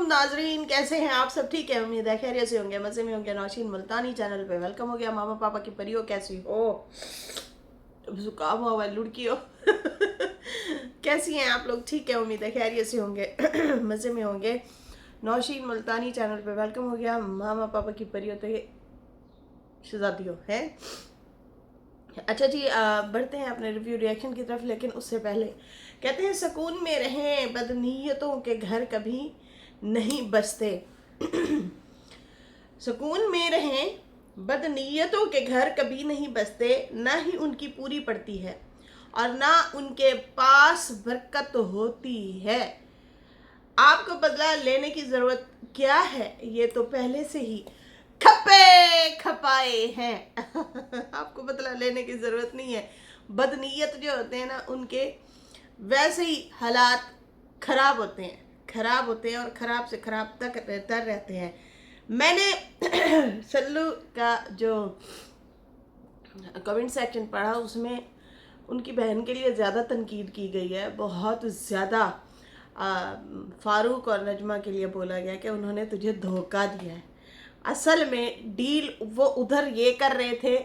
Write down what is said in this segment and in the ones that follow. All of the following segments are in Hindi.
नाजरीन, कैसे हैं आप सब? ठीक है, उम्मीद है खैरियत से होंगे, मज़े में होंगे। नौशीन मुल्तानी चैनल पे वेलकम हो गया। मामा पापा की परियो, कैसी हो? जुकाम हुआ है लुड़की हो। कैसी हैं आप लोग? ठीक है, उम्मीद है खैरियत से होंगे, मज़े में होंगे। नौशीन मुल्तानी चैनल पे वेलकम हो गया। मामा पापा की परियो तो ये शहजादी हो है। अच्छा जी, बढ़ते हैं अपने रिव्यू रिएक्शन की तरफ, लेकिन उससे पहले कहते हैं सुकून में रहें, बदनीयतों के घर कभी नहीं बसते। सुकून में रहें, बदनीयतों के घर कभी नहीं बसते, ना ही उनकी पूरी पड़ती है और ना उनके पास बरकत होती है। आपको बदला लेने की ज़रूरत क्या है, ये तो पहले से ही खपे खपाए हैं। आपको बदला लेने की ज़रूरत नहीं है। बदनीयत जो होते हैं ना, उनके वैसे ही हालात खराब होते हैं, खराब होते हैं और ख़राब से ख़राब तक तर रहते हैं। मैंने सल्लू का जो कमेंट सेक्शन पढ़ा, उसमें उनकी बहन के लिए ज़्यादा तनकीद की गई है, बहुत ज़्यादा। फ़ारूक और नजमा के लिए बोला गया कि उन्होंने तुझे धोखा दिया है। असल में डील वो उधर ये कर रहे थे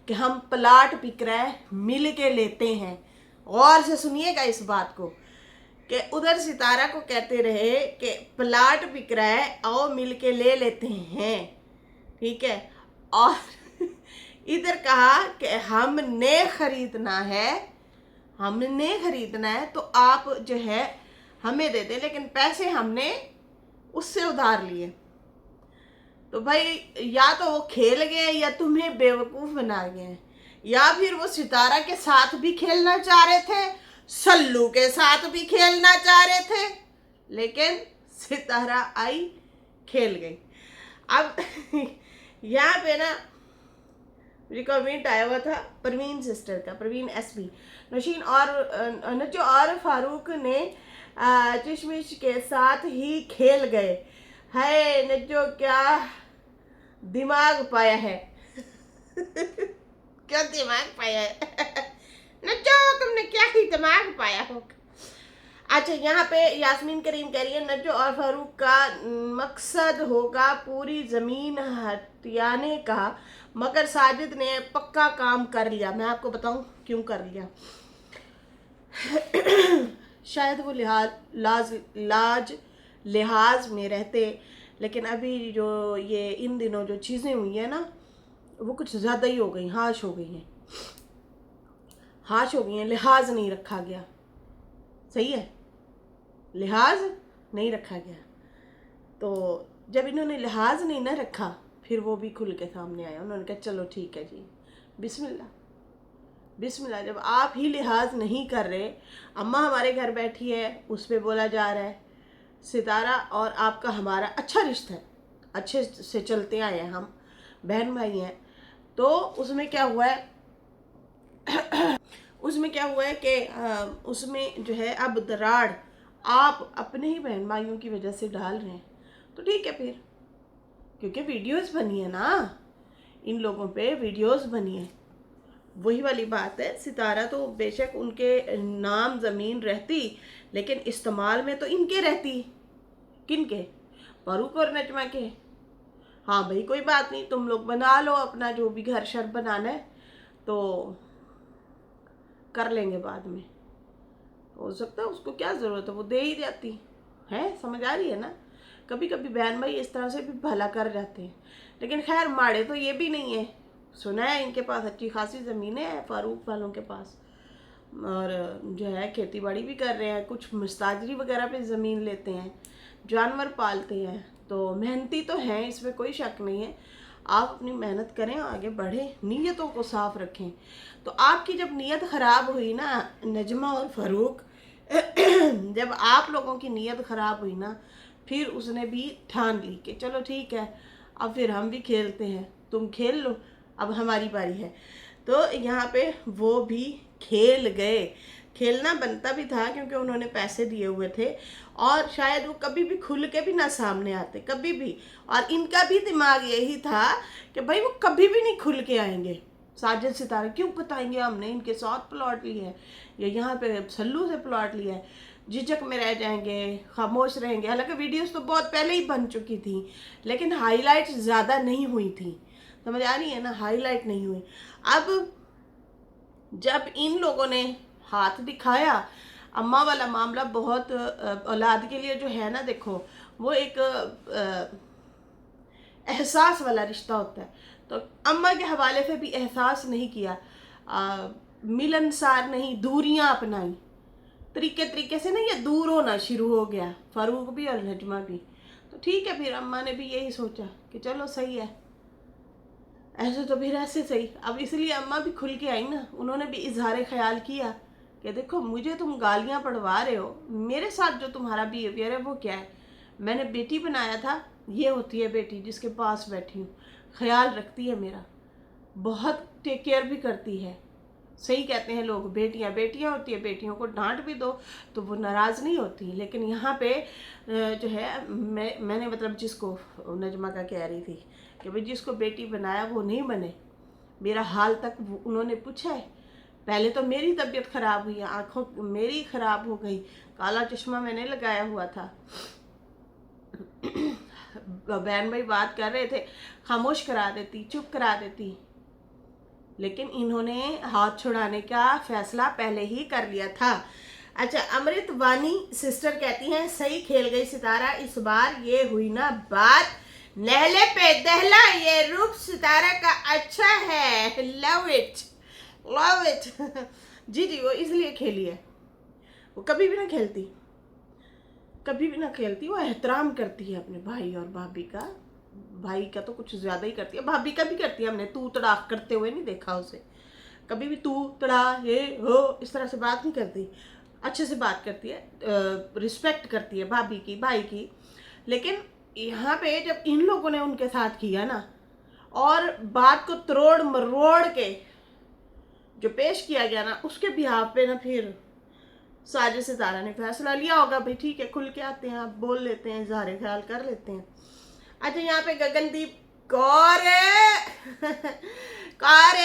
कि हम प्लाट बिक रहा है, मिल के लेते हैं। गौर से सुनिएगा इस बात को, कि उधर सितारा को कहते रहे कि प्लाट बिक रहा है, आओ मिल के ले लेते हैं, ठीक है। और इधर कहा कि हमने खरीदना है, हमने खरीदना है तो आप जो है हमें दे दें, लेकिन पैसे हमने उससे उधार लिए। तो भाई, या तो वो खेल गए या तुम्हें बेवकूफ़ बना गए हैं, या फिर वो सितारा के साथ भी खेलना चाह रहे थे, सल्लू के साथ भी खेलना चाह रहे थे, लेकिन सितारा आई, खेल गई। अब यहाँ पे ना मुझे कमेंट आया हुआ था परवीन सिस्टर का, परवीन एसबी, नौशीन और नजो और फारूक ने चिशमिश के साथ ही खेल गए। है नजो, क्या दिमाग पाया है? क्या दिमाग पाया है? नजो, तुमने क्या ही दिमाग पाया हो? अच्छा, यहाँ पे यास्मीन करीम कह रही है नजो और फारूक का मकसद होगा पूरी ज़मीन हथियाने का, मगर साजिद ने पक्का काम कर लिया। मैं आपको बताऊं क्यों कर लिया। शायद वो लिहाज में रहते, लेकिन अभी जो ये इन दिनों जो चीज़ें हुई हैं ना, वो कुछ ज़्यादा ही हो गई, हाश हो गई हैं, हाश हो गई हैं। लिहाज नहीं रखा गया, सही है, लिहाज नहीं रखा गया। तो जब इन्होंने लिहाज नहीं ना रखा, फिर वो भी खुल के सामने आया। उन्होंने कहा चलो ठीक है जी, बिस्मिल्लाह बिस्मिल्लाह। जब आप ही लिहाज नहीं कर रहे, अम्मा हमारे घर बैठी है, उस पर बोला जा रहा है सितारा और आपका हमारा अच्छा रिश्ता है, अच्छे से चलते आए हैं, हम बहन भाई हैं। तो उसमें क्या हुआ है, उसमें क्या हुआ है कि उसमें जो है अब दराड़ आप अपने ही बहन भाइयों की वजह से डाल रहे हैं। तो ठीक है फिर, क्योंकि वीडियोस बनी है ना, इन लोगों पे वीडियोस बनी है। वही वाली बात है, सितारा तो बेशक उनके नाम ज़मीन रहती, लेकिन इस्तेमाल में तो इनके रहती। किनके? फारूक और नजमा के। हाँ भाई, कोई बात नहीं, तुम लोग बना लो अपना जो भी घर शर बनाना है, तो कर लेंगे बाद में। हो सकता है उसको क्या ज़रूरत है, वो दे ही जाती है। समझ आ रही है ना? कभी कभी बहन भाई इस तरह से भी भला कर जाते हैं, लेकिन खैर माड़े तो ये भी नहीं है। सुना है इनके पास अच्छी खासी ज़मीनें हैं फारूक वालों के पास, और जो है खेती बाड़ी भी कर रहे हैं, कुछ मुस्ताजरी वगैरह पे ज़मीन लेते हैं, जानवर पालते हैं, तो मेहनती तो हैं, इसमें कोई शक नहीं है। आप अपनी मेहनत करें, आगे बढ़ें, नीयतों को साफ रखें। तो आपकी जब नीयत ख़राब हुई ना नजमा और फारूक, जब आप लोगों की नीयत ख़राब हुई ना, फिर उसने भी ठान ली कि चलो ठीक है, अब फिर हम भी खेलते हैं, तुम खेल लो, अब हमारी बारी है। तो यहाँ पे वो भी खेल गए। खेलना बनता भी था, क्योंकि उन्होंने पैसे दिए हुए थे, और शायद वो कभी भी खुल के भी ना सामने आते, कभी भी। और इनका भी दिमाग यही था कि भाई वो कभी भी नहीं खुल के आएंगे। साजिद सितारा क्यों बताएंगे हमने इनके साथ प्लॉट लिया है या यहाँ पे सल्लू से प्लॉट लिया है। झिझक में रह जाएंगे, खामोश रहेंगे। हालांकि वीडियोस तो बहुत पहले ही बन चुकी थी, लेकिन हाईलाइट ज़्यादा नहीं हुई थी, समझ आ रही है ना, हाईलाइट नहीं हुई। अब जब इन लोगों ने हाथ दिखाया, अम्मा वाला मामला बहुत औलाद के लिए जो है ना, देखो वो एक एहसास वाला रिश्ता होता है। तो अम्मा के हवाले से भी एहसास नहीं किया, मिलनसार नहीं, दूरियां अपनाई, तरीके तरीके से ना ये दूर होना शुरू हो गया, फारूक भी और नजमा भी। तो ठीक है, फिर अम्मा ने भी यही सोचा कि चलो सही है, ऐसे तो फिर ऐसे सही। अब इसलिए अम्मा भी खुल के आई ना, उन्होंने भी इजहार ख्याल किया कि देखो मुझे तुम गालियां पढ़वा रहे हो, मेरे साथ जो तुम्हारा बिहेवियर है वो क्या है, मैंने बेटी बनाया था, ये होती है बेटी जिसके पास बैठी हूँ, ख्याल रखती है मेरा, बहुत टेक केयर भी करती है। सही कहते हैं लोग, बेटियां बेटियां होती है, बेटियों को डांट भी दो तो वो नाराज़ नहीं होती। लेकिन यहाँ पे जो है मैंने मतलब जिसको नजमा का कह रही थी कि भाई जिसको बेटी बनाया वो नहीं बने, मेरा हाल तक उन्होंने पूछा है। पहले तो मेरी तबीयत ख़राब हुई, आँखों मेरी ख़राब हो गई, काला चश्मा मैंने लगाया हुआ था। बहन भाई बात कर रहे थे, खामोश करा देती, चुप करा देती, लेकिन इन्होंने हाथ छुड़ाने का फैसला पहले ही कर लिया था। अच्छा, अमृत वानी सिस्टर कहती हैं सही खेल गई सितारा, इस बार ये हुई ना बात, नहले पे दहला, ये रूप सितारा का अच्छा है, लव इट लव इट। जी जी, वो इसलिए खेली है, वो कभी भी ना खेलती, कभी भी ना खेलती, वो एहतराम करती है अपने भाई और भाभी का। भाई का तो कुछ ज़्यादा ही करती है, भाभी का भी करती है, हमने तू तड़ाक करते हुए नहीं देखा उसे कभी भी, तू तड़ा ये हो इस तरह से बात नहीं करती, अच्छे से बात करती है, रिस्पेक्ट करती है भाभी की, भाई की। लेकिन यहाँ पे जब इन लोगों ने उनके साथ किया ना, और बात को तरोड़ मरोड़ के जो पेश किया गया ना, उसके बिहाफ पे ना फिर साजिद सितारा ने फैसला लिया होगा भाई ठीक है, खुल के आते हैं, आप बोल लेते हैं, इजहार ख्याल कर लेते हैं। अच्छा, यहाँ पे गगनदीप कौर कौर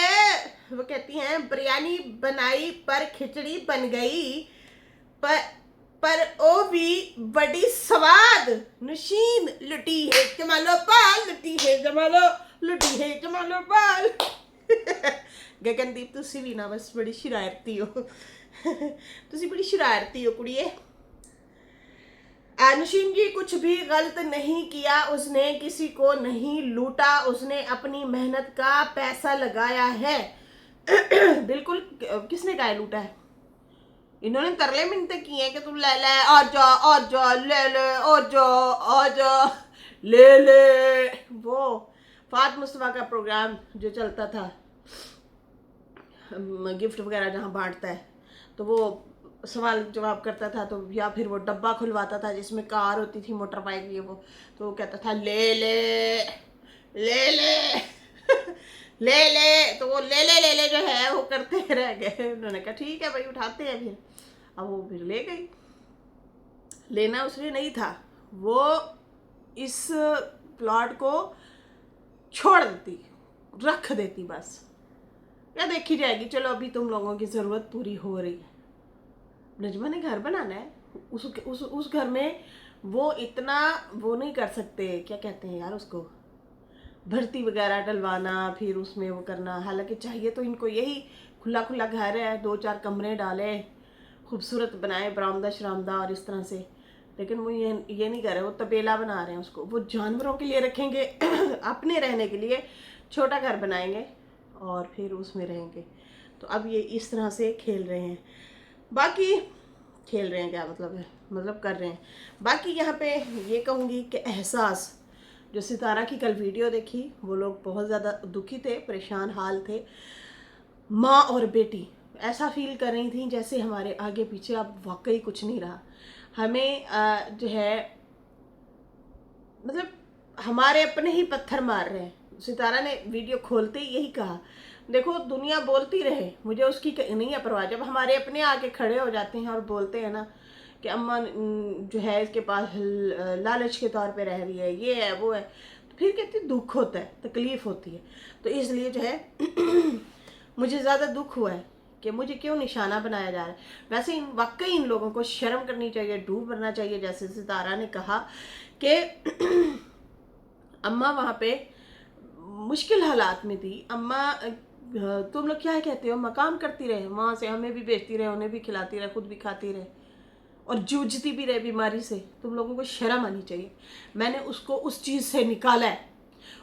वो कहती हैं बिरयानी बनाई पर खिचड़ी बन गई, पर ओ भी बड़ी स्वाद, नशीन लुटी है जमालो पाल, लुटी है जमालो, लुटी है जमालो पाल। गगनदीप तुसी भी ना बस बड़ी शरारती हो, तुसी बड़ी शरारती हो कुड़िए। नशीन जी कुछ भी गलत नहीं किया, उसने किसी को नहीं लूटा, उसने अपनी मेहनत का पैसा लगाया है। बिल्कुल, किसने कहा लूटा है? इन्होंने तरले मिनते किए हैं कि तुम ले ले, आ जा आ जा, ले ले, आ जा आ जा, ले ले। वो फात मुस्तफा का प्रोग्राम जो चलता था, गिफ्ट वगैरह जहाँ बांटता है, तो वो सवाल जवाब करता था, तो या फिर वो डब्बा खुलवाता था जिसमें कार होती थी, मोटर बाइक, ये वो, तो वो कहता था ले ले ले ले ले ले, तो वो ले ले जो है वो करते रह गए। उन्होंने कहा ठीक है भाई उठाते हैं फिर। अब वो फिर ले गई, लेना उसने नहीं था, वो इस प्लॉट को छोड़ देती, रख देती बस, या देखी जाएगी, चलो अभी तुम लोगों की ज़रूरत पूरी हो रही है। नजमा ने घर बनाना है, उस घर में वो इतना वो नहीं कर सकते, क्या कहते हैं यार उसको, भर्ती वगैरह डलवाना, फिर उसमें वो करना। हालांकि चाहिए तो इनको यही खुला खुला घर है, 2-4 कमरे डाले, खूबसूरत बनाए, बरामदा शरामदा और इस तरह से, लेकिन वो ये नहीं कर रहे, वो तबेला बना रहे हैं उसको, वो जानवरों के लिए रखेंगे अपने रहने के लिए छोटा घर बनाएंगे और फिर उसमें रहेंगे। तो अब ये इस तरह से खेल रहे हैं, बाकी खेल रहे हैं क्या मतलब है, मतलब कर रहे हैं। बाकी यहाँ पे ये कहूँगी कि एहसास, जो सितारा की कल वीडियो देखी, वो लोग बहुत ज़्यादा दुखी थे, परेशान हाल थे, माँ और बेटी ऐसा फील कर रही थी जैसे हमारे आगे पीछे अब वाकई कुछ नहीं रहा, हमें जो है मतलब हमारे अपने ही पत्थर मार रहे हैं। सितारा ने वीडियो खोलते ही यही कहा, देखो दुनिया बोलती रहे, मुझे उसकी नहीं है परवाह, जब हमारे अपने आके खड़े हो जाते हैं और बोलते हैं ना कि अम्मा जो है इसके पास लालच के तौर पे रह रही है, ये है वो है, तो फिर कहती दुख होता है, तकलीफ़ होती है। तो इसलिए जो है मुझे ज़्यादा दुख हुआ है कि मुझे क्यों निशाना बनाया जा रहा है। वैसे वाकई इन लोगों को शर्म करनी चाहिए, डूब मरना चाहिए। जैसे सितारा ने कहा कि अम्मा वहाँ पे मुश्किल हालात में थी, अम्मा तुम लोग क्या कहते हो, मकाम करती रहे, वहाँ से हमें भी बेचती रहे, उन्हें भी खिलाती रहे, खुद भी खाती रहे और जूझती भी रहे बीमारी से। तुम लोगों को शर्म आनी चाहिए। मैंने उसको उस चीज़ से निकाला है,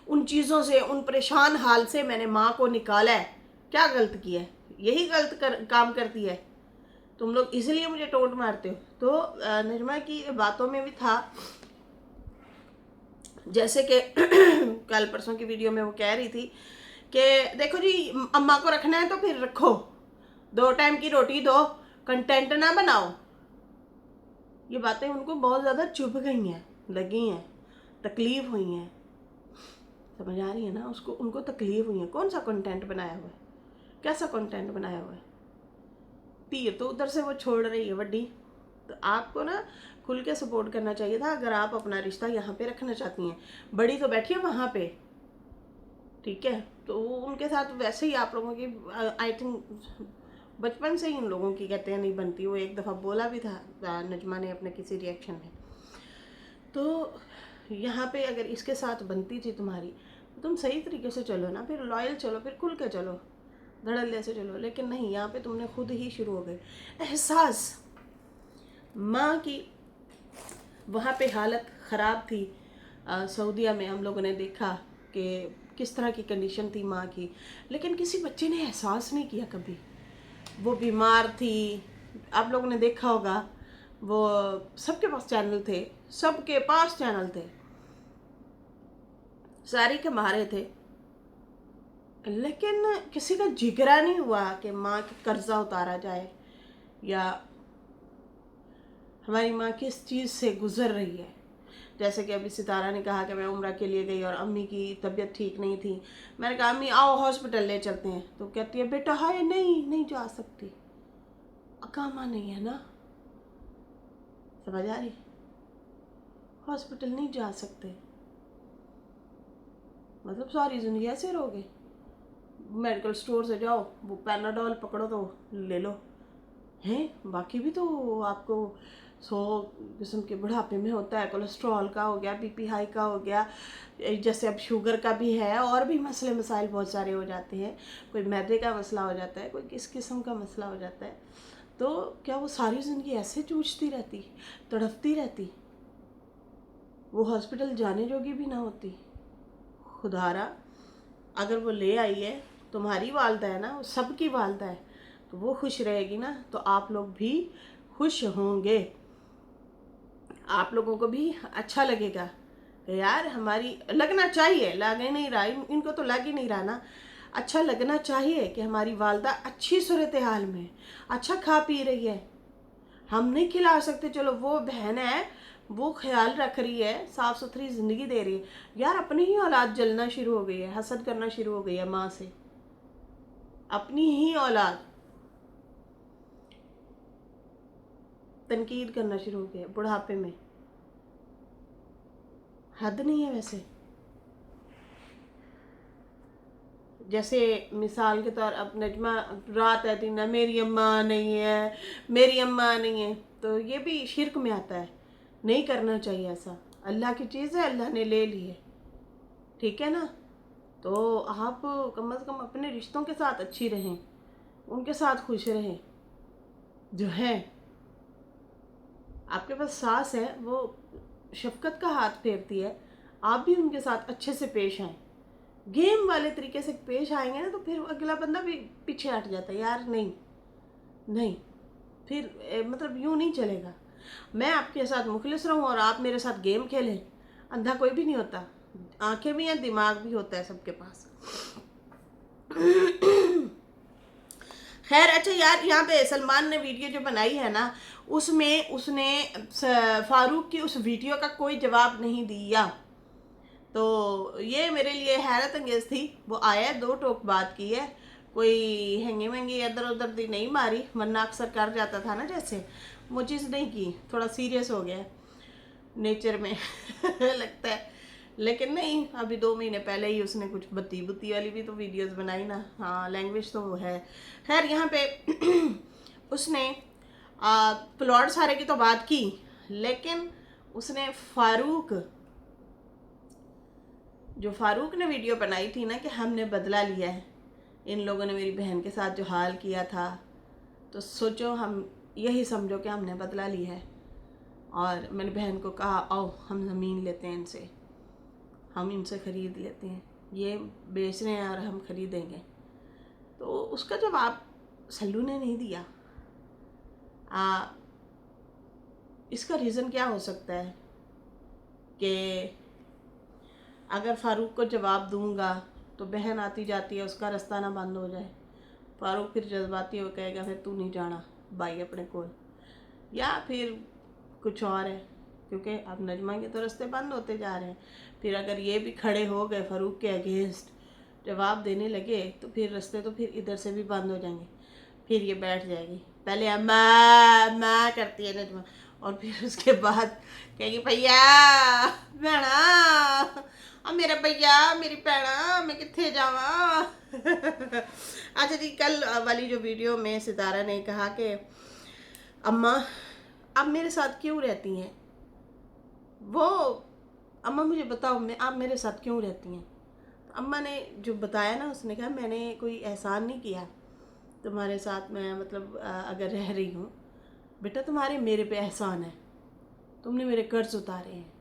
उन चीज़ों से, उन परेशान हाल से मैंने माँ को निकाला है। क्या गलत किया है? यही गलत काम करती है। तुम लोग इसलिए मुझे टोंट मारते हो। तो नजमा की बातों में भी था, जैसे कि कल परसों की वीडियो में वो कह रही थी कि देखो जी, अम्मा को रखना है तो फिर रखो, 2 टाइम की रोटी दो, कंटेंट ना बनाओ। ये बातें उनको बहुत ज़्यादा चुभ गई हैं, लगी हैं, तकलीफ हुई हैं। समझ आ रही है ना? उसको, उनको तकलीफ हुई है। कौन सा कंटेंट बनाया हुआ है? कैसा कंटेंट बनाया हुआ है? तीर तो उधर से वो छोड़ रही है वड्डी। तो आपको ना खुल के सपोर्ट करना चाहिए था अगर आप अपना रिश्ता यहाँ पे रखना चाहती हैं। बड़ी तो बैठी है वहाँ पे, ठीक है? तो उनके साथ वैसे ही आप लोगों की आई थिंक बचपन से ही इन लोगों की कहते हैं नहीं बनती। वो एक दफ़ा बोला भी था नजमा ने अपने किसी रिएक्शन में। तो यहाँ पे अगर इसके साथ बनती थी तुम्हारी, तो तुम सही तरीके से चलो ना, फिर लॉयल चलो, फिर खुल के चलो, धड़ल्ले से चलो। लेकिन नहीं, यहाँ पे तुमने खुद ही शुरू हो गए। एहसास माँ की वहाँ पे हालत ख़राब थी। सऊदीया में हम लोगों ने देखा कि किस तरह की कंडीशन थी माँ की, लेकिन किसी बच्चे ने एहसास नहीं किया कभी। वो बीमार थी, आप लोगों ने देखा होगा, वो सबके पास चैनल थे, सबके पास चैनल थे, सारी के मारे थे, लेकिन किसी का जिगरा नहीं हुआ कि माँ की कर्जा उतारा जाए या हमारी माँ किस चीज़ से गुजर रही है। जैसे कि अभी सितारा ने कहा कि मैं उम्रा के लिए गई और अम्मी की तबीयत ठीक नहीं थी। मैंने कहा अम्मी आओ हॉस्पिटल ले चलते हैं, तो कहती है बेटा हाय नहीं जा सकती, अकामा नहीं है ना। समझ आ रही? हॉस्पिटल नहीं जा सकते, मतलब सारी ज़िंदगी ऐसे रहोगे। मेडिकल स्टोर से जाओ, वो पैनाडोल पकड़ो तो ले लो हैं। बाकी भी तो आपको 100 किस्म के बुढ़ापे में होता है। कोलेस्ट्रॉल का हो गया, बीपी हाई का हो गया, जैसे अब शुगर का भी है, और भी मसले मसाइल बहुत सारे हो जाते हैं। कोई मैदे का मसला हो जाता है, कोई किस किस्म का मसला हो जाता है। तो क्या वो सारी ज़िंदगी ऐसे जूझती रहती, तड़पती रहती? वो हॉस्पिटल जाने जोगी भी ना होती? खुदारा अगर वो ले आई है, तुम्हारी वालदा है ना, वो सबकी वालदा है, तो वो खुश रहेगी ना, तो आप लोग भी खुश होंगे। आप लोगों को भी अच्छा लगेगा कि यार हमारी, लगना चाहिए, लग ही नहीं रहा, इनको तो लग ही नहीं रहा ना। अच्छा लगना चाहिए कि हमारी वालदा अच्छी सूरत हाल में, अच्छा खा पी रही है। हम नहीं खिला सकते, चलो वो बहन है, वो ख्याल रख रही है, साफ़ सुथरी ज़िंदगी दे रही है। यार अपनी ही औलाद जलना शुरू हो गई है, हसद करना शुरू हो गई है माँ से, अपनी ही औलाद तनकीद करना शुरू हो गया बुढ़ापे में। हद नहीं है वैसे? जैसे मिसाल के तौर, अब नजमा रात है दिन, मेरी अम्मा नहीं है, मेरी अम्मा नहीं है, तो ये भी शिरक में आता है। नहीं करना चाहिए ऐसा। अल्लाह की चीज़ है, अल्लाह ने ले ली है, ठीक है ना? तो आप कम से कम अपने रिश्तों के साथ अच्छी रहें, उनके साथ खुश रहें। जो है आपके पास सास है, वो शफकत का हाथ फेरती है, आप भी उनके साथ अच्छे से पेश आएँ। गेम वाले तरीके से पेश आएंगे ना, तो फिर अगला बंदा भी पीछे हट जाता है। यार नहीं नहीं, फिर मतलब यूँ नहीं चलेगा। मैं आपके साथ मुखलिस रहूँ और आप मेरे साथ गेम खेलें, अंधा कोई भी नहीं होता। आंखें भी हैं, दिमाग भी होता है सबके पास। खैर अच्छा यार, यहाँ पे सलमान ने वीडियो जो बनाई है ना, उसमें उसने फारूक की उस वीडियो का कोई जवाब नहीं दिया, तो ये मेरे लिए हैरत अंगेज़ थी। वो आया, 2 टोक बात की है, कोई हैंगी महंगी इधर उधर दी नहीं मारी, वरना अक्सर कर जाता था ना। जैसे वो चीज़ नहीं की, थोड़ा सीरियस हो गया नेचर में लगता है। लेकिन नहीं, अभी 2 महीने पहले ही उसने कुछ बत्ती बुत्ती वाली भी तो वीडियोस बनाई ना। हाँ, लैंग्वेज तो वो है। खैर यहाँ पे उसने प्लॉट सारे की तो बात की, लेकिन उसने फारूक ने वीडियो बनाई थी ना कि हमने बदला लिया है, इन लोगों ने मेरी बहन के साथ जो हाल किया था, तो सोचो, हम यही समझो कि हमने बदला लिया है। और मैंने बहन को कहा आओ हम ज़मीन लेते हैं इनसे, हम इनसे ख़रीद लेते हैं, ये बेच रहे हैं और हम ख़रीदेंगे। तो उसका जवाब सल्लू ने नहीं दिया। इसका रीज़न क्या हो सकता है कि अगर फ़ारूक को जवाब दूंगा तो बहन आती जाती है, उसका रास्ता ना बंद हो जाए। फ़ारूक फिर जज्बाती हो कहेगा फिर तू नहीं जाना भाई अपने को, या फिर कुछ और है, क्योंकि अब नजमा के तो रास्ते बंद होते जा रहे हैं। फिर अगर ये भी खड़े हो गए फ़ारूक के अगेंस्ट, जवाब देने लगे, तो फिर रास्ते तो फिर इधर से भी बंद हो जाएंगे। फिर ये बैठ जाएगी, पहले अम्मा करती है नजमा, और फिर उसके बाद कहेगी भैया भैना, अब मेरा भैया मेरी भैना मैं कितने जावा। अच्छा जी, कल वाली जो वीडियो में सितारा ने कहा कि अम्मा आप मेरे साथ क्यों रहती हैं, वो अम्मा मुझे बताओ मैं आप मेरे साथ क्यों रहती हैं। तो अम्मा ने जो बताया ना, उसने कहा मैंने कोई एहसान नहीं किया तुम्हारे साथ, मैं मतलब अगर रह रही हूँ बेटा, तुम्हारे मेरे पे एहसान है, तुमने मेरे कर्ज उतारे हैं,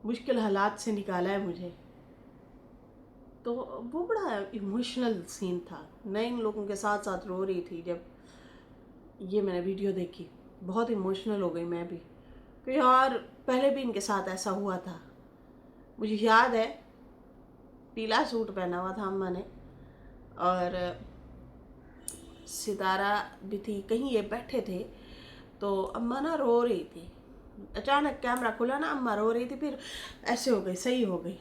मुश्किल हालात से निकाला है मुझे। तो वो बड़ा इमोशनल सीन था। मैं इन लोगों के साथ साथ रो रही थी जब ये मैंने वीडियो देखी, बहुत इमोशनल हो गई मैं भी कि यार पहले भी इनके साथ ऐसा हुआ था। मुझे याद है पीला सूट पहना हुआ था अम्मा ने, और सितारा भी थी, कहीं ये बैठे थे, तो अम्मा ना रो रही थी, अचानक कैमरा खुला ना, अम्मा रो रही थी, फिर ऐसे हो गई, सही हो गई,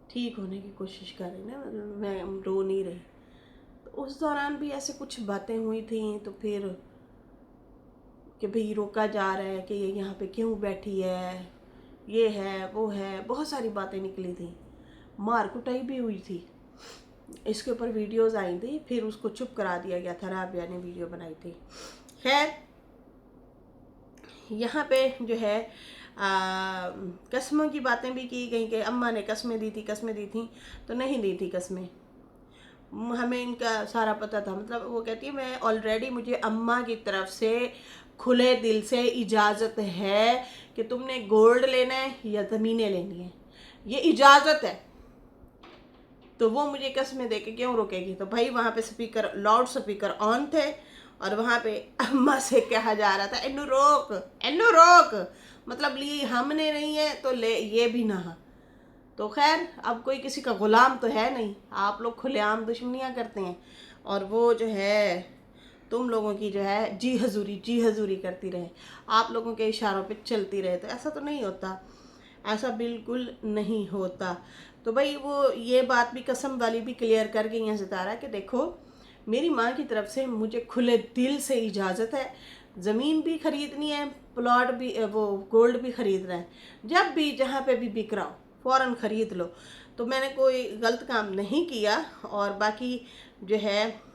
ठीक होने की कोशिश कर रही ना, मैं रो नहीं रही। तो उस दौरान भी ऐसे कुछ बातें हुई थी, तो फिर कि भाई रोका जा रहा है कि ये यहाँ पे क्यों बैठी है, ये है वो है, बहुत सारी बातें निकली थी, मार कुटाई भी हुई थी। इसके ऊपर वीडियोस आई थी, फिर उसको चुप करा दिया गया था, राबिया ने वीडियो बनाई थी। खैर यहाँ पे जो है कस्मों की बातें भी की गई कि अम्मा ने कस्में दी थी, तो नहीं दी थी कस्में, हमें इनका सारा पता था। मतलब वो कहती है मैं ऑलरेडी, मुझे अम्मा की तरफ से खुले दिल से इजाज़त है कि तुमने गोल्ड लेना है या ज़मीनें लेनी है, ये इजाज़त है, तो वो मुझे कस्में दे के क्यों रोकेगी। तो भाई वहाँ पे स्पीकर, लाउड स्पीकर ऑन थे, और वहाँ पे अम्मा से कहा जा रहा था इन्नू रोक, मतलब ली हमने नहीं है तो ले ये भी ना। तो खैर अब कोई किसी का गुलाम तो है नहीं, आप लोग खुलेआम दुश्मनियाँ करते हैं, और वो जो है तुम लोगों की जो है जी हजूरी करती रहे, आप लोगों के इशारों पे चलती रहे। तो ऐसा तो नहीं होता, ऐसा बिल्कुल नहीं होता। तो भाई वो ये बात भी कसम वाली भी क्लियर कर गई हैं सितारा कि देखो मेरी माँ की तरफ से मुझे खुले दिल से इजाज़त है, ज़मीन भी ख़रीदनी है, प्लॉट भी, वो गोल्ड भी ख़रीदना है, जब भी जहाँ पे भी बिक रहा हो फ़ौरन ख़रीद लो। तो मैंने कोई गलत काम नहीं किया। और बाकी जो है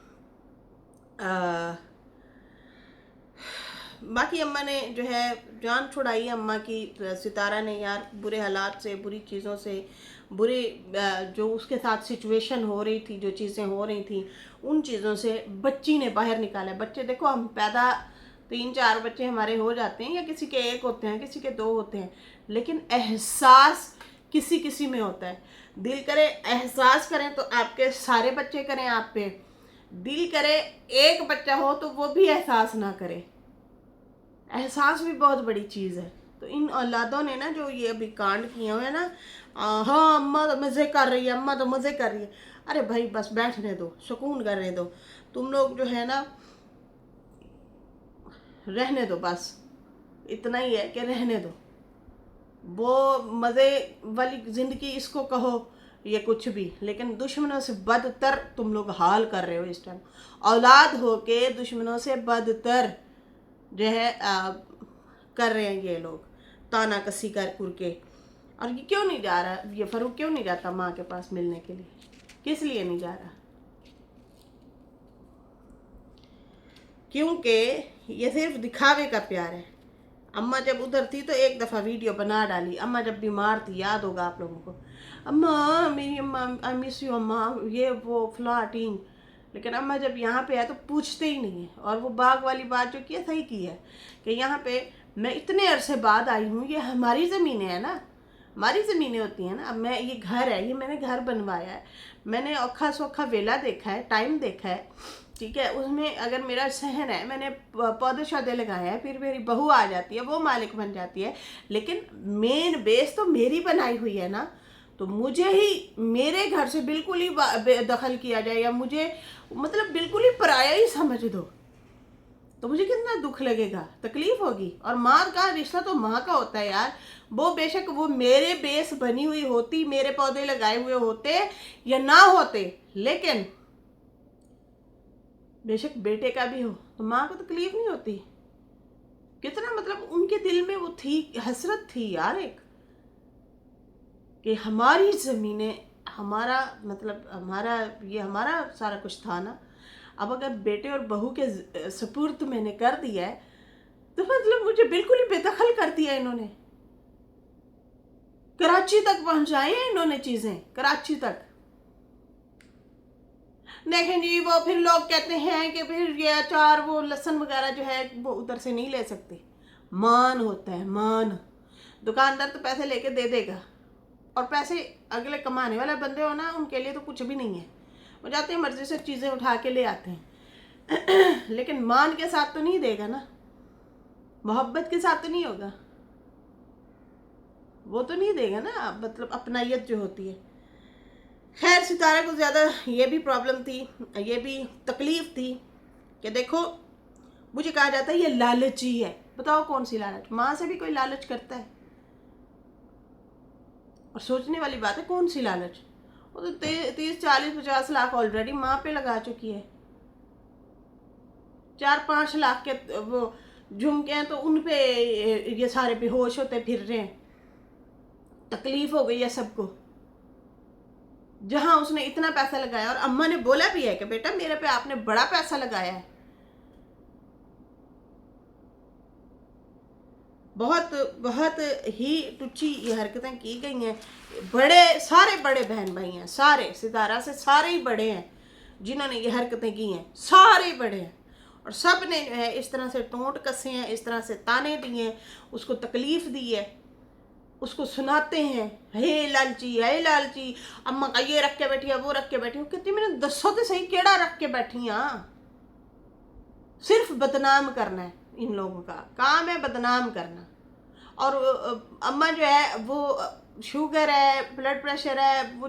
बाकी अम्मा ने जो है जान छुड़ाई अम्मा की, सितारा ने यार बुरे हालात से, बुरी चीज़ों से, बुरे जो उसके साथ सिचुएशन हो रही थी, जो चीज़ें हो रही थी, उन चीज़ों से बच्ची ने बाहर निकाला। बच्चे देखो, हम पैदा 3-4 बच्चे हमारे हो जाते हैं, या किसी के 1 होते हैं, किसी के 2 होते हैं, लेकिन एहसास किसी किसी में होता है। दिल करे एहसास करें तो आपके सारे बच्चे करें आप पे, दिल करे एक बच्चा हो तो वो भी एहसास ना करे। एहसास भी बहुत बड़ी चीज़ है। तो इन औलादों ने ना जो ये अभी कांड किए हुए हैं ना, हाँ अम्मा तो मज़े कर रही है, अम्मा तो मज़े कर रही है, अरे भाई बस बैठने दो, सुकून करने दो, तुम लोग जो है ना रहने दो, बस इतना ही है कि रहने दो। वो मज़े वाली ज़िंदगी इसको कहो ये कुछ भी, लेकिन दुश्मनों से बदतर तुम लोग हाल कर रहे हो इस टाइम। औलाद हो के दुश्मनों से बदतर जो है कर रहे हैं ये लोग, ताना कसी कर के। और ये क्यों नहीं जा रहा, ये फरूक क्यों नहीं जाता माँ के पास मिलने के लिए, किस लिए नहीं जा रहा? क्योंकि ये सिर्फ दिखावे का प्यार है। अम्मा जब उधर थी तो एक दफ़ा वीडियो बना डाली, अम्मा जब बीमार थी, याद होगा आप लोगों को, अम्मा मेरी अम्मा, आई मिस यू अम्मा, ये वो फ्ला टीम। लेकिन अम्मा जब यहाँ पे है तो पूछते ही नहीं है। और वो बाग वाली बात जो की है, सही की है कि यहाँ पे मैं इतने अरसे बाद आई हूँ, ये हमारी ज़मीनें हैं ना, हमारी ज़मीनें होती हैं ना। अब मैं, ये घर है, ये मैंने घर बनवाया है, मैंने औखा सौखा वेला देखा है, टाइम देखा है, ठीक है। उसमें अगर मेरा सहन है, मैंने पौधे शौधे लगाए हैं, फिर मेरी बहू आ जाती है, वो मालिक बन जाती है, लेकिन मेन बेस तो मेरी बनाई हुई है ना। तो मुझे ही मेरे घर से बिल्कुल ही दखल किया जाए या मुझे मतलब बिल्कुल ही पराया ही समझ दो, तो मुझे कितना दुख लगेगा, तकलीफ होगी। और माँ का रिश्ता तो माँ का होता है यार। वो बेशक वो मेरे बेस बनी हुई होती, मेरे पौधे लगाए हुए होते या ना होते, लेकिन बेशक बेटे का भी हो तो माँ को तकलीफ नहीं होती। कितना मतलब उनके दिल में वो थी, हसरत थी यार एक, कि हमारी ज़मीनें, हमारा मतलब हमारा, ये हमारा सारा कुछ था ना। अब अगर बेटे और बहू के सपुर्द मैंने कर दिया है तो मतलब मुझे बिल्कुल ही बेदखल कर दिया इन्होंने। कराची तक पहुंचाई हैं इन्होंने चीज़ें, कराची तक। देखें जी, वो फिर लोग कहते हैं कि फिर ये अचार, वो लहसुन वगैरह जो है वो उधर से नहीं ले सकते। मान होता है, मान। दुकानदार तो पैसे लेके दे देगा, और पैसे अगले कमाने वाले बंदे हो ना, उनके लिए तो कुछ भी नहीं है, वो जाते हैं मर्जी से चीज़ें उठा के ले आते हैं। लेकिन मान के साथ तो नहीं देगा ना, मोहब्बत के साथ तो नहीं होगा, वो तो नहीं देगा ना, मतलब अपनायत जो होती है। खैर, सितारा को ज़्यादा ये भी प्रॉब्लम थी, ये भी तकलीफ थी कि देखो, मुझे कहा जाता है ये लालची है। बताओ कौन सी लालच? माँ से भी कोई लालच करता है? और सोचने वाली बात है, कौन सी लालच? वो तो 30, 40, 50 लाख ऑलरेडी माँ पे लगा चुकी है। 4-5 लाख के वो झुमके हैं तो उन पे ये सारे बेहोश होते फिर रहे हैं। तकलीफ हो गई है सबको, जहां उसने इतना पैसा लगाया। और अम्मा ने बोला भी है कि बेटा मेरे पे आपने बड़ा पैसा लगाया है, बहुत बहुत ही टुच्ची ये हरकतें की गई हैं। बड़े, सारे बड़े बहन भाई हैं, सारे सितारा से सारे ही बड़े हैं जिन्होंने ये हरकतें की हैं, सारे बड़े हैं। और सब ने जो है इस तरह से टोंट कसे हैं, इस तरह से ताने दिए हैं, उसको तकलीफ दी है, उसको सुनाते हैं, हे लालची, अम्मा का ये रख के बैठी है, वो रख के बैठी है। कहती मैंने दसो तो सही केड़ा रख के बैठी हाँ। सिर्फ बदनाम करना है, इन लोगों का काम है बदनाम करना। और अम्मा जो है वो शुगर है, ब्लड प्रेशर है, वो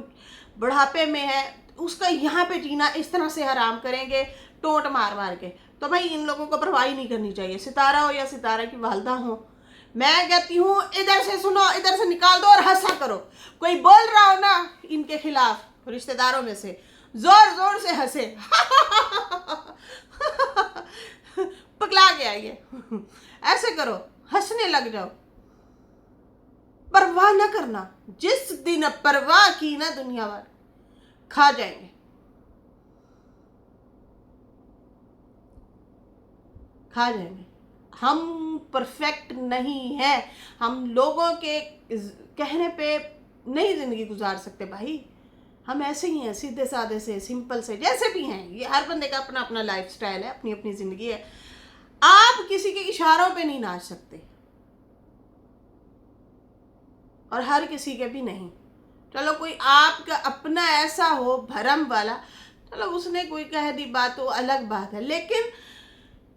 बुढ़ापे में है, उसका यहाँ पे जीना इस तरह से हराम करेंगे टोंट मार मार के। तो भाई इन लोगों को परवाह नहीं करनी चाहिए, सितारा हो या सितारा की वालदा हो। मैं कहती हूँ इधर से सुनो, इधर से निकाल दो और हंसा करो। कोई बोल रहा हो ना इनके खिलाफ रिश्तेदारों में से, जोर जोर से हंसे। पगला गया ये। ऐसे करो, हंसने लग जाओ, परवाह ना करना। जिस दिन परवाह की ना दुनिया भर खा जाएंगे। खा जाएंगे। हम परफेक्ट नहीं है, हम लोगों के कहने पे नहीं जिंदगी गुजार सकते भाई। हम ऐसे ही हैं, सीधे साधे से, सिंपल से, जैसे भी हैं। ये हर बंदे का अपना अपना लाइफ स्टाइल है, अपनी अपनी जिंदगी है। आप किसी के इशारों पे नहीं नाच सकते, और हर किसी के भी नहीं। चलो कोई आपका अपना ऐसा हो भरम वाला, चलो उसने कोई कह दी बात तो अलग बात है, लेकिन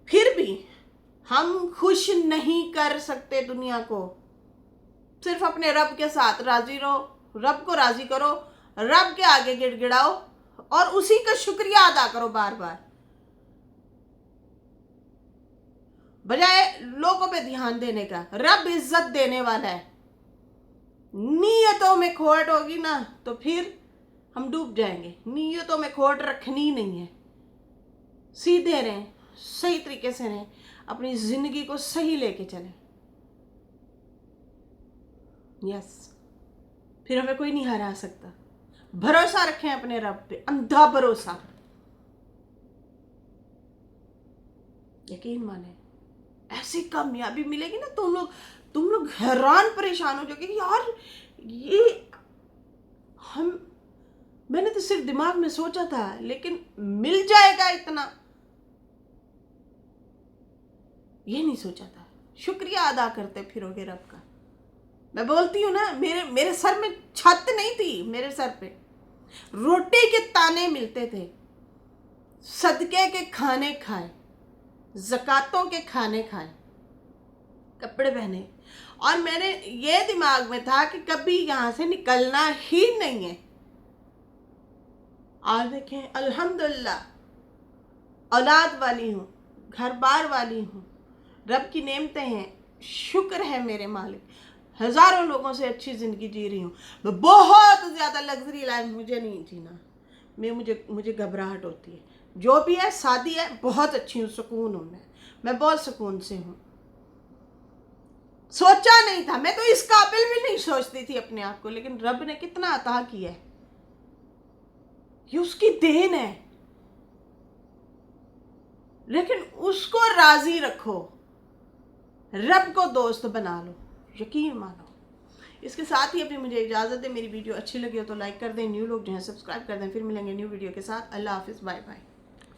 फिर भी हम खुश नहीं कर सकते दुनिया को। सिर्फ अपने रब के साथ राजी रहो, रब को राजी करो, रब के आगे गिड़गिड़ाओ और उसी का शुक्रिया अदा करो बार बार, बजाय लोगों पे ध्यान देने का। रब इज्जत देने वाला है। नीयतों में खोट होगी ना तो फिर हम डूब जाएंगे। नीयतों में खोट रखनी नहीं है। सीधे रहें, सही तरीके से रहें, अपनी जिंदगी को सही लेके चलें। यस। फिर हमें कोई नहीं हरा सकता। भरोसा रखें अपने रब पे, अंधा भरोसा। यकीन माने ऐसी कामयाबी मिलेगी ना, तुम लोग हैरान परेशान हो जाओगे कि यार ये मैंने तो सिर्फ दिमाग में सोचा था, लेकिन मिल जाएगा इतना ये नहीं सोचा था। शुक्रिया अदा करते फिरोगे रब का। मैं बोलती हूँ ना, मेरे सर में छत नहीं थी, मेरे सर पे रोटी के ताने मिलते थे, सदके के खाने खाए, ज़कातों के खाने खाए, कपड़े पहने, और मैंने ये दिमाग में था कि कभी यहाँ से निकलना ही नहीं है। आज देखें अल्हम्दुलिल्लाह, औलाद वाली हूँ, घर बार वाली हूँ, रब की नेमतें हैं, शुक्र है मेरे मालिक। हज़ारों लोगों से अच्छी ज़िंदगी जी रही हूँ। मैं बहुत ज़्यादा लग्जरी लाइफ मुझे नहीं जीना, मुझे घबराहट होती है। जो भी है शादी है, बहुत अच्छी हूँ, सुकून हूँ, मैं बहुत सुकून से हूँ। सोचा नहीं था, मैं तो इस काबिल भी नहीं सोचती थी अपने आप को, लेकिन रब ने कितना अता किया है, ये उसकी देन है। लेकिन उसको राजी रखो, रब को दोस्त बना लो, यकीन मानो। इसके साथ ही अभी मुझे इजाज़त दे। मेरी वीडियो अच्छी लगी हो तो लाइक कर दें, न्यू लोग जो हैं सब्सक्राइब कर दें। फिर मिलेंगे न्यू वीडियो के साथ। अल्लाह हाफिज़, बाय बाय।